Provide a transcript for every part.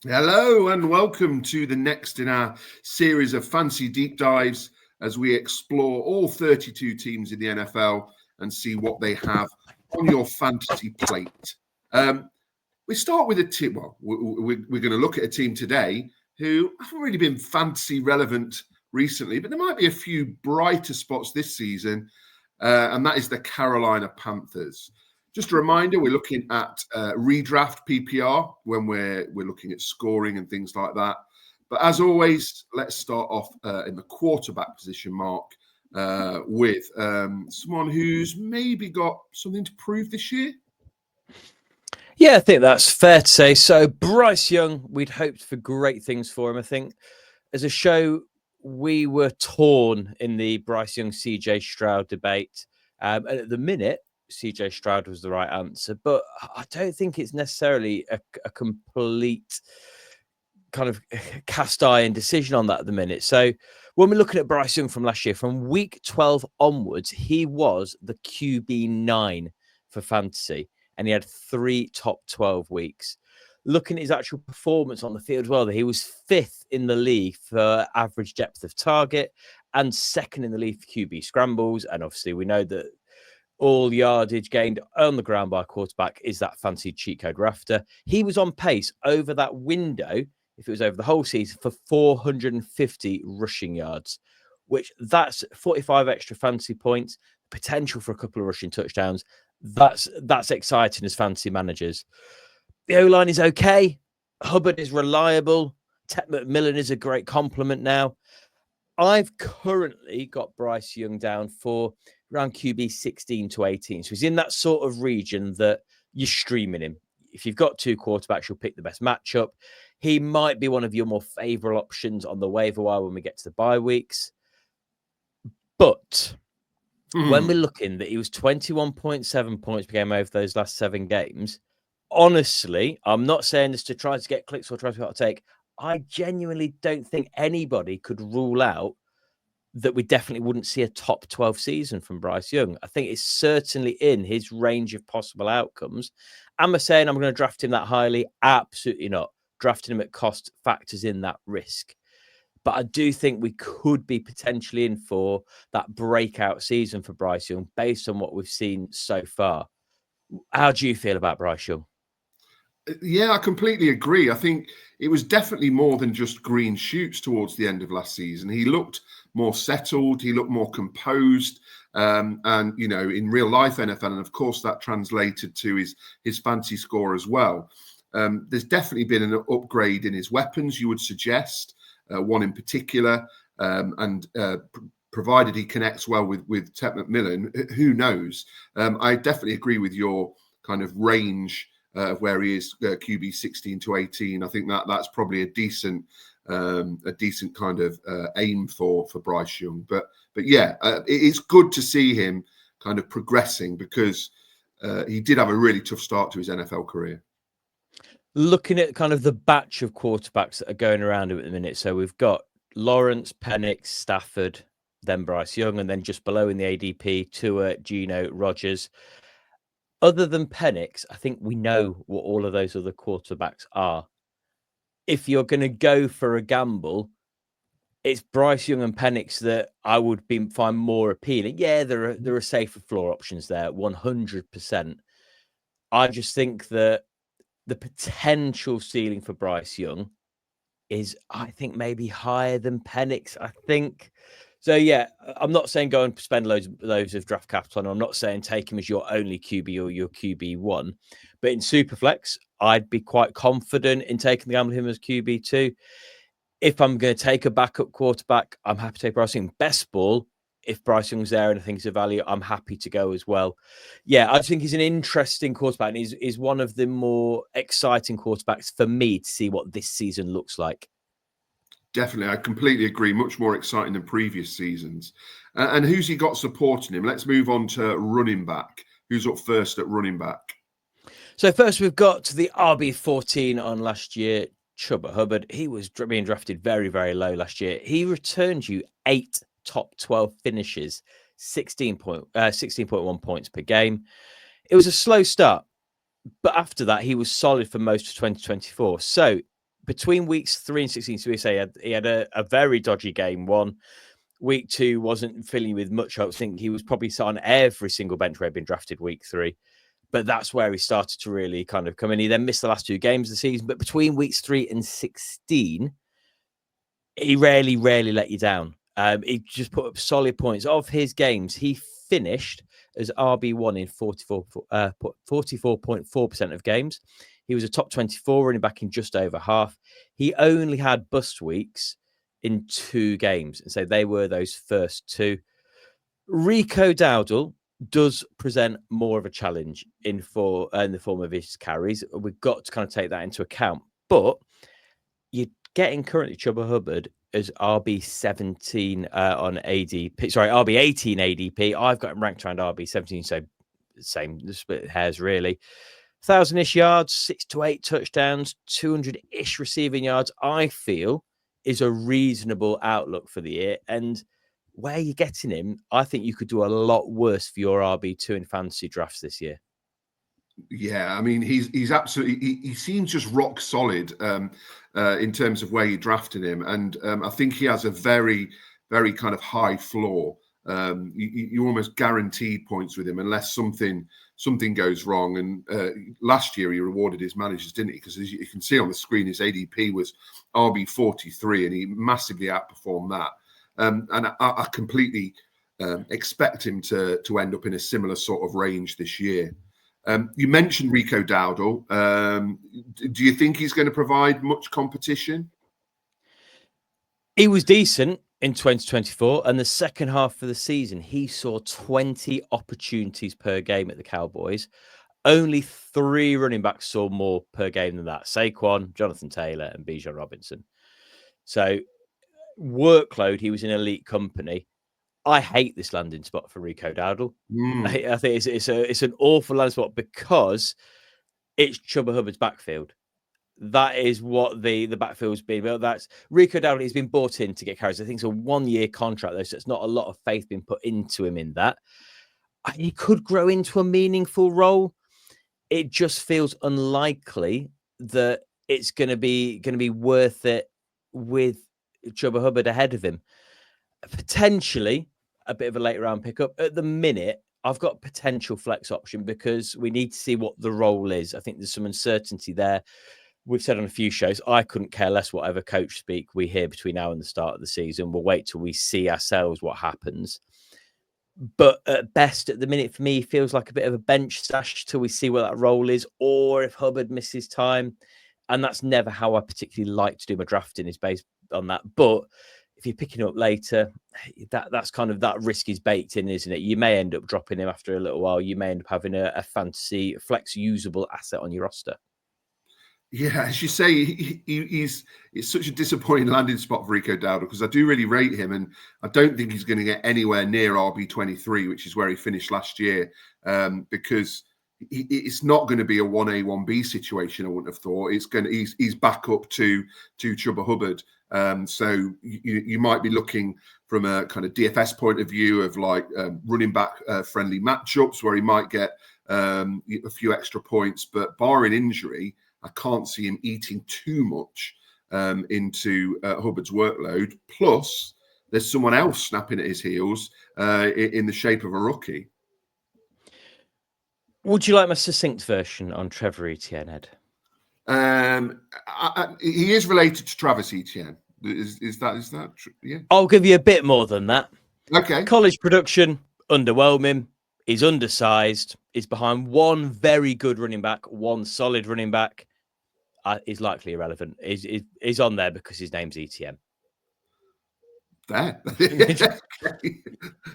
Hello and welcome to the next in our series of fancy deep dives as we explore all 32 teams in the NFL and see what they have on your fantasy plate. We start with a team. Well, we're going to look at a team today who haven't really been fantasy relevant recently, but there might be a few brighter spots this season, and that is the Carolina Panthers. Just a reminder, we're looking at redraft PPR when we're looking at scoring and things like that. But as always, let's start off in the quarterback position, Mark, with someone who's maybe got something to prove this year. Yeah, I think that's fair to say. So Bryce Young, we'd hoped for great things for him. I think as a show, we were torn in the Bryce Young CJ Stroud debate. And at the minute, CJ Stroud was the right answer, but I don't think it's necessarily a complete kind of cast iron decision on that at the minute. So when we're looking at Bryce Young from last year, from week 12 onwards, he was the QB9 for fantasy, and he had 3 top 12 weeks. Looking at his actual performance on the field as well, he was 5th in the league for average depth of target and 2nd in the league for QB scrambles. And obviously we know that all yardage gained on the ground by a quarterback is that fancy cheat code rafter. He was on pace over that window, if it was over the whole season, for 450 rushing yards, which that's 45 extra fantasy points, potential for a couple of rushing touchdowns. That's exciting as fantasy managers. The O-line is okay. Hubbard is reliable. Tet McMillan is a great compliment now. I've currently got Bryce Young down for around QB 16 to 18. So he's in that sort of region that you're streaming him. If you've got 2 quarterbacks, you'll pick the best matchup. He might be one of your more favorable options on the waiver wire when we get to the bye weeks. But when we're looking that he was 21.7 points per game over those last 7 games, honestly, I'm not saying this to try to get clicks or try to take. I genuinely don't think anybody could rule out that we definitely wouldn't see a top 12 season from Bryce Young. I think it's certainly in his range of possible outcomes. Am I saying I'm going to draft him that highly? Absolutely not. Drafting him at cost factors in that risk. But I do think we could be potentially in for that breakout season for Bryce Young based on what we've seen so far. How do you feel about Bryce Young? Yeah, I completely agree. I think it was definitely more than just green shoots towards the end of last season. He looked more settled. He looked more composed. And, you know, in real life NFL, and of course that translated to his fantasy score as well. There's definitely been an upgrade in his weapons, you would suggest, one in particular. And provided he connects well with Tet McMillan, who knows? I definitely agree with your kind of range of where he is, QB 16 to 18. I think that's probably a decent kind of aim for Bryce Young. But yeah, it's good to see him kind of progressing because he did have a really tough start to his NFL career. Looking at kind of the batch of quarterbacks that are going around him at the minute, so we've got Lawrence, Penix, Stafford, then Bryce Young, and then just below in the ADP, Tua, Geno, Rodgers. Other than Penix, I think we know what all of those other quarterbacks are. If you're going to go for a gamble, it's Bryce Young and Penix that I would find more appealing. Yeah, there are safer floor options there, 100%. I just think that the potential ceiling for Bryce Young is, I think, maybe higher than Penix. I think so. Yeah, I'm not saying go and spend loads of draft capital on him. I'm not saying take him as your only QB or your QB1, but in Superflex, I'd be quite confident in taking the gamble him as QB2. If I'm going to take a backup quarterback, I'm happy to take Bryce Young. Best ball, if Bryce Young's there and I think it's a value, I'm happy to go as well. Yeah, I think he's an interesting quarterback, and he's one of the more exciting quarterbacks for me to see what this season looks like. Definitely, I completely agree. Much more exciting than previous seasons. And who's he got supporting him? Let's move on to running back. Who's up first at running back? So first we've got the RB14 on last year, Chubba Hubbard. He was being drafted very, very low last year. He returned you 8 top 12 finishes, 16.1 points per game. It was a slow start, but after that, he was solid for most of 2024. So between weeks 3 and 16, so we say he had a very dodgy game one. Week 2 wasn't filling with much hope. I think he was probably on every single bench where he'd been drafted week 3. But that's where he started to really kind of come in. He then missed the last 2 games of the season. But between weeks 3 and 16, he rarely let you down. He just put up solid points. Of his games, he finished as RB1 in 44.4% of games. He was a top 24 running back in just over half. He only had bust weeks in 2 games. And so they were those first 2. Rico Dowdle does present more of a challenge in the form of his carries. We've got to kind of take that into account. But you're getting currently Chubba Hubbard as RB17 on ADP. Sorry, RB18 ADP. I've got him ranked around RB17, so same, the split hairs really. 1,000-ish yards, 6 to 8 touchdowns, 200-ish receiving yards, I feel is a reasonable outlook for the year. And where you're getting him, I think you could do a lot worse for your RB2 in fantasy drafts this year. Yeah, I mean, he's absolutely, he seems just rock solid in terms of where you drafted him. And I think he has a very, very kind of high floor. You almost guaranteed points with him unless something goes wrong. And last year he rewarded his managers, didn't he? Because as you can see on the screen, his ADP was RB43 and he massively outperformed that. And I completely expect him to end up in a similar sort of range this year. You mentioned Rico Dowdle. Do you think he's going to provide much competition? He was decent in 2024, and the second half of the season, he saw 20 opportunities per game at the Cowboys. Only 3 running backs saw more per game than that: Saquon, Jonathan Taylor, and Bijan Robinson. So workload, he was in elite company. I hate this landing spot for Rico Dowdle. I think it's an awful landing spot because it's Chubba Hubbard's backfield. That is what the backfield's been. Well, that's Rico Dowdle. He's been bought in to get carries. I think it's a 1-year contract, though, so it's not a lot of faith being put into him in that. He could grow into a meaningful role. It just feels unlikely that it's going to be worth it with Chubba Hubbard ahead of him. Potentially a bit of a late round pickup. At the minute, I've got potential flex option because we need to see what the role is. I think there's some uncertainty there. We've said on a few shows, I couldn't care less whatever coach speak we hear between now and the start of the season. We'll wait till we see ourselves what happens. But at best, at the minute, for me, feels like a bit of a bench stash till we see what that role is, or if Hubbard misses time. And that's never how I particularly like to do my drafting, is based on that. But if you're picking up later, that's kind of, that risk is baked in, isn't it? You may end up dropping him after a little while. You may end up having a fantasy flex usable asset on your roster. Yeah, as you say, it's such a disappointing landing spot for Rico Dowdle because I do really rate him, and I don't think he's going to get anywhere near RB23, which is where he finished last year, because it's not going to be a 1A, 1B situation. I wouldn't have thought he's back up to Chubba Hubbard. So you might be looking from a kind of DFS point of view of like running back friendly matchups where he might get a few extra points, but barring injury, I can't see him eating too much into Hubbard's workload. Plus, there's someone else snapping at his heels in the shape of a rookie. Would you like my succinct version on Trevor Etienne, Ed? He is related to Travis Etienne. Is that true? Yeah. I'll give you a bit more than that. Okay. College production, underwhelming. He's undersized. He's behind one very good running back, one solid running back. He's likely irrelevant. He's on there because his name's Etienne. There.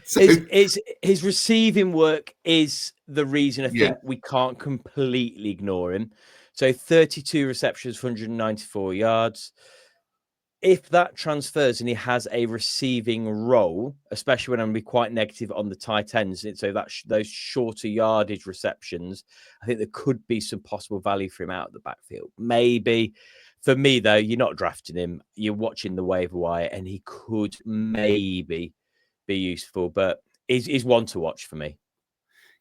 So, his receiving work is the reason I think we can't completely ignore him. So 32 receptions, 194 yards. If that transfers and he has a receiving role, especially when I'm going to be quite negative on the tight ends, so that those shorter yardage receptions, I think there could be some possible value for him out of the backfield. Maybe. For me, though, you're not drafting him. You're watching the waiver wire, and he could maybe be useful, but he's one to watch for me.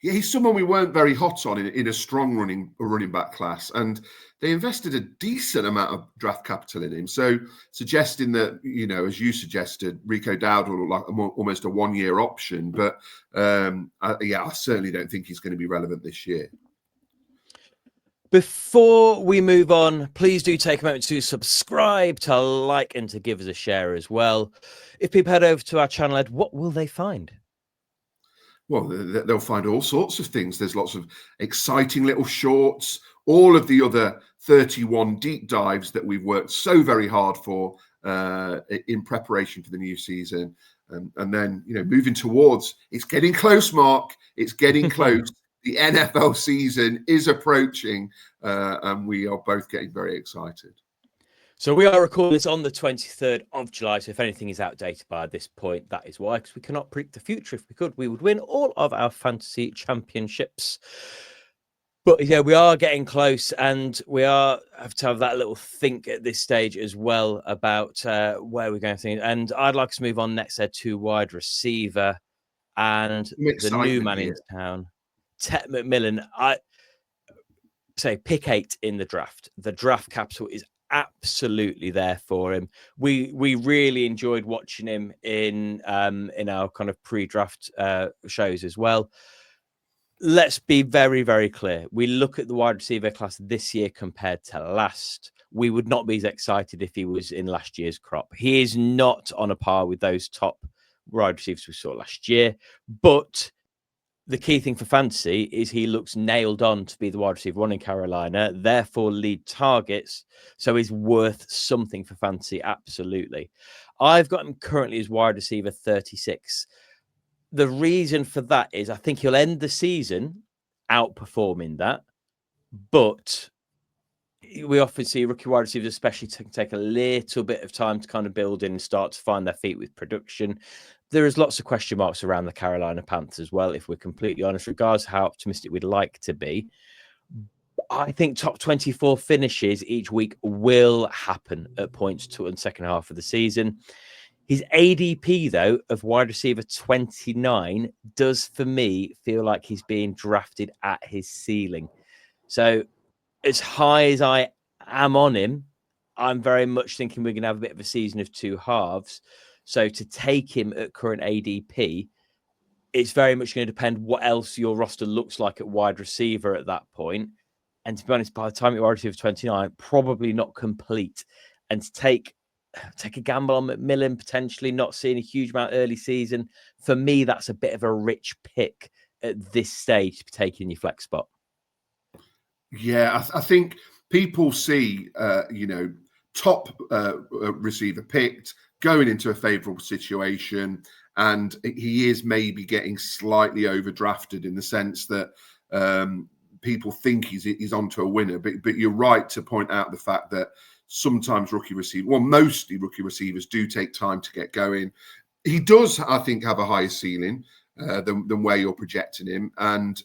Yeah, he's someone we weren't very hot on in a strong running back class, and they invested a decent amount of draft capital in him. So suggesting that, as you suggested, Rico Dowdle looked like almost a 1-year option. But I certainly don't think he's going to be relevant this year. Before we move on, please do take a moment to subscribe, to like, and to give us a share as well. If people head over to our channel, Ed, what will they find? Well, they'll find all sorts of things. There's lots of exciting little shorts, all of the other 31 deep dives that we've worked so very hard for in preparation for the new season. And then, moving towards, it's getting close, Mark. It's getting close. The NFL season is approaching, and we are both getting very excited. So we are recording this on the 23rd of July. So if anything is outdated by this point, that is why, because we cannot predict the future. If we could, we would win all of our fantasy championships. But yeah, we are getting close, and we have to have that little think at this stage as well about where we're going to think. And I'd like to move on next to wide receiver and the new man in town, Tet McMillan. I say pick 8 in the draft. The draft capital is absolutely there for him. We really enjoyed watching him in our kind of pre-draft shows as well. Let's be very, very clear. We look at the wide receiver class this year compared to last. We would not be as excited if he was in last year's crop. He is not on a par with those top wide receivers we saw last year. But the key thing for fantasy is he looks nailed on to be the wide receiver one in Carolina, therefore lead targets. So he's worth something for fantasy. Absolutely. I've got him currently as wide receiver 36. The reason for that is I think he'll end the season outperforming that, but we often see rookie wide receivers, especially, take a little bit of time to kind of build in and start to find their feet with production. There is lots of question marks around the Carolina Panthers as well, if we're completely honest, regardless of how optimistic we'd like to be. I think top 24 finishes each week will happen at points to the second half of the season. His ADP, though, of wide receiver 29 does, for me, feel like he's being drafted at his ceiling. So as high as I am on him, I'm very much thinking we're going to have a bit of a season of two halves. So to take him at current ADP, it's very much going to depend what else your roster looks like at wide receiver at that point. And to be honest, by the time you're wide receiver 29, probably not complete. And to take a gamble on McMillan, potentially not seeing a huge amount early season, for me, that's a bit of a rich pick at this stage to be taking your flex spot. Yeah, I think people see, top receiver picked, going into a favourable situation, and he is maybe getting slightly overdrafted in the sense that people think he's onto a winner. But you're right to point out the fact that sometimes mostly rookie receivers do take time to get going. He does, I think, have a higher ceiling than where you're projecting him, and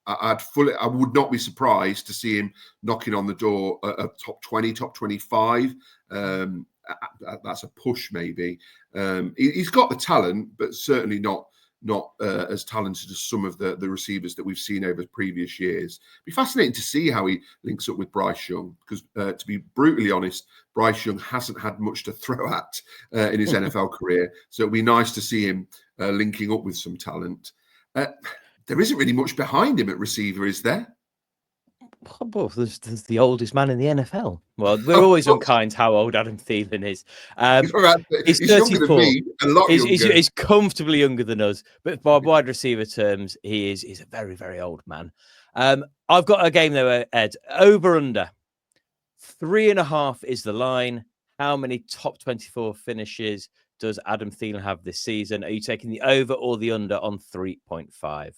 I would not be surprised to see him knocking on the door of top 20, top 25. That's a push, maybe. He's got the talent, but certainly not as talented as some of the receivers that we've seen over previous years. It'd be fascinating to see how he links up with Bryce Young, because to be brutally honest, Bryce Young hasn't had much to throw at in his NFL career. So it'd be nice to see him linking up with some talent. There isn't really much behind him at receiver, is there? Well, there's the oldest man in the NFL. Well, we're always unkind how old Adam Thielen is. He's 34. Younger than me, a lot younger. He's comfortably younger than us, but by wide receiver terms, he's a very, very old man. I've got a game though, Ed. Over under 3.5 is the line. How many top 24 finishes does Adam Thielen have this season? Are you taking the over or the under on 3.5?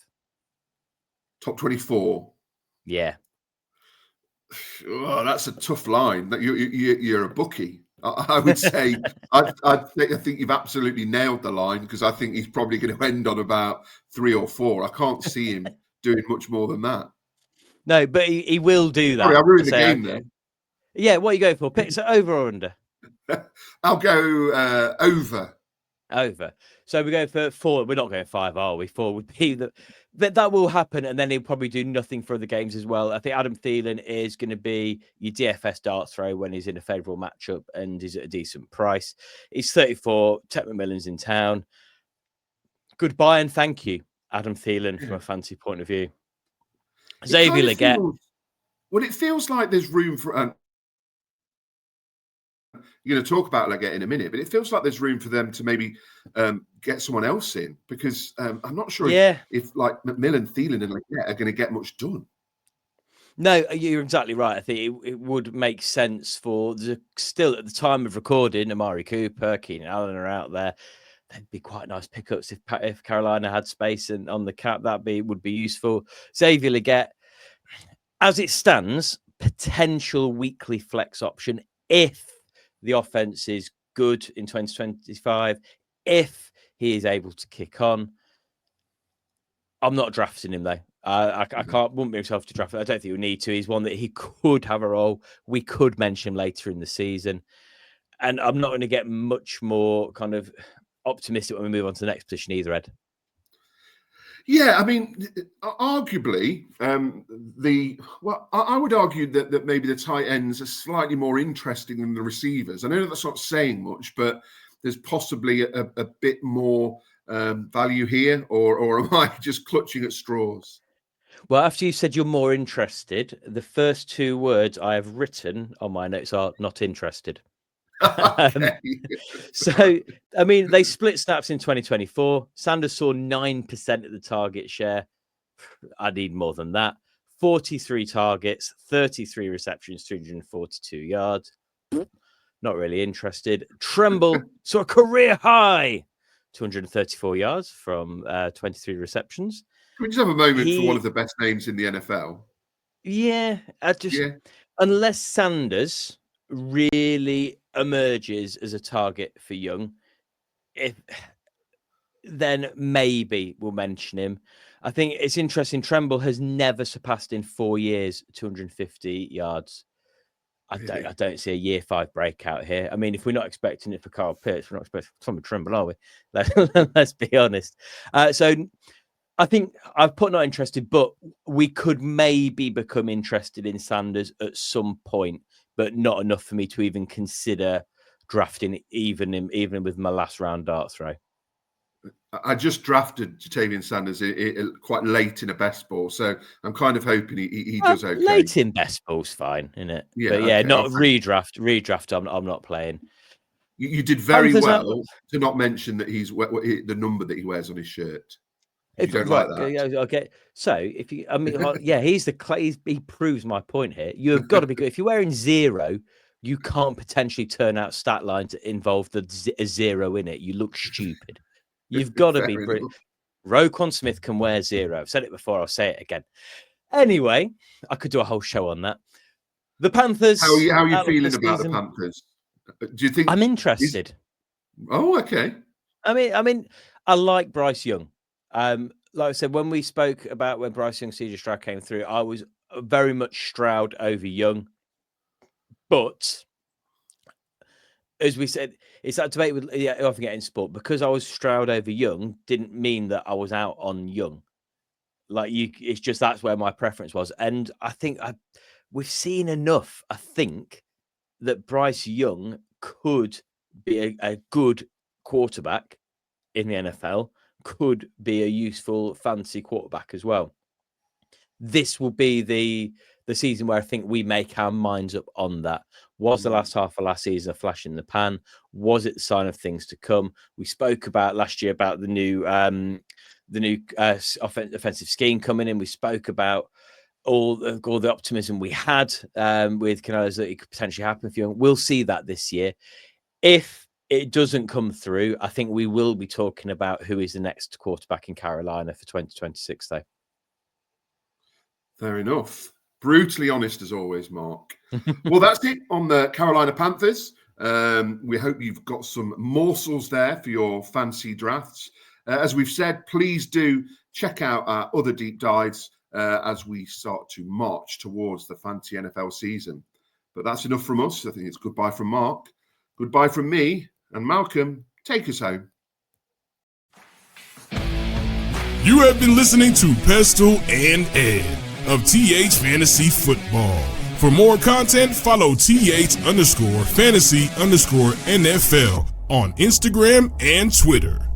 Top 24. Yeah. Oh, that's a tough line. You're a bookie. I would say I think you've absolutely nailed the line, because I think he's probably going to end on about 3 or 4. I can't see him doing much more than that. No, but he will do that. Sorry, I ruined the game there. Yeah, what are you going for? Pick over or under? I'll go over. Over. So we go for 4. We're not going 5, are we? 4 would be that will happen, and then he'll probably do nothing for other games as well. I think Adam Thielen is going to be your DFS dart throw when he's in a favourable matchup and is at a decent price. He's 34. Tet McMillan's in town. Goodbye and thank you, Adam Thielen, from a fancy point of view. Xavier Legette. It feels like there's room for. You're going to talk about Legette in a minute, but it feels like there's room for them to maybe get someone else in, because I'm not sure if like McMillan, Thielen, and Legette are going to get much done. No, you're exactly right. I think it would make sense for still at the time of recording, Amari Cooper, Keenan Allen are out there. They'd be quite nice pickups if Carolina had space and on the cap. Would be useful. Xavier Legette, as it stands, potential weekly flex option if the offense is good in 2025, if he is able to kick on. I'm not drafting him, though. Wouldn't be myself to draft him. I don't think we need to. He's one that he could have a role. We could mention later in the season. And I'm not going to get much more kind of optimistic when we move on to the next position either, Ed. Yeah, I mean, arguably, I would argue that maybe the tight ends are slightly more interesting than the receivers. I know that's not saying much, but there's possibly a bit more value here, or am I just clutching at straws? Well, after you said you're more interested, the first 2 words I have written on my notes are not interested. So, I mean, they split snaps in 2024. Sanders saw 9% of the target share. I need more than that. 43 targets, 33 receptions, 342 yards. Not really interested. Tremble saw a career high, 234 yards from 23 receptions. Can we just have a moment for one of the best names in the NFL? Yeah, unless Sanders really emerges as a target for Young, then maybe we'll mention him. I think it's interesting. Tremble has never surpassed in 4 years 250 yards. I don't see a year 5 breakout here. I mean, if we're not expecting it for Carl Pitts, we're not expecting Tom Tremble, are we? Let's be honest. So I think I've put not interested, but we could maybe become interested in Sanders at some point, but not enough for me to even consider drafting even with my last round dart throw. I just drafted Jatavian Sanders quite late in a best ball, so I'm kind of hoping he does okay. Late in best ball's fine, isn't it? Yeah, but yeah, okay. not redraft. Redraft, I'm not playing. You did very well to not mention that he's the number that he wears on his shirt. You don't like that. Okay. So if you, I mean, yeah, he proves my point here. You have got to be good. If you're wearing 0, you can't potentially turn out stat line to involve a 0 in it. You look stupid. You've got to be. Roquan Smith can wear 0. I've said it before. I'll say it again. Anyway, I could do a whole show on that. The Panthers. How are you feeling about the Panthers? Do you think I'm interested? Oh, okay. I mean, I like Bryce Young. Like I said, when we spoke about when Bryce Young, CJ Stroud came through, I was very much Stroud over Young. But as we said, it's that debate with often getting sport, because I was Stroud over Young didn't mean that I was out on Young. It's just that's where my preference was, and I think we've seen enough. I think that Bryce Young could be a good quarterback in the NFL. Could be a useful fancy quarterback as well. This will be the season where I think we make our minds up on that. Was the last half of last season a flash in the pan? Was it the sign of things to come? We spoke about last year about the new offensive scheme coming in. We spoke about all the optimism we had with Canales that it could potentially happen. We'll see that this year. If it doesn't come through, I think we will be talking about who is the next quarterback in Carolina for 2026, though. Fair enough. Brutally honest as always, Mark. Well, that's it on the Carolina Panthers. We hope you've got some morsels there for your fancy drafts. As we've said, please do check out our other deep dives as we start to march towards the fancy NFL season. But that's enough from us. I think it's goodbye from Mark. Goodbye from me. And Malcolm, take us home. You have been listening to Pestle and Ed of TH Fantasy Football. For more content, follow TH_fantasy_NFL on Instagram and Twitter.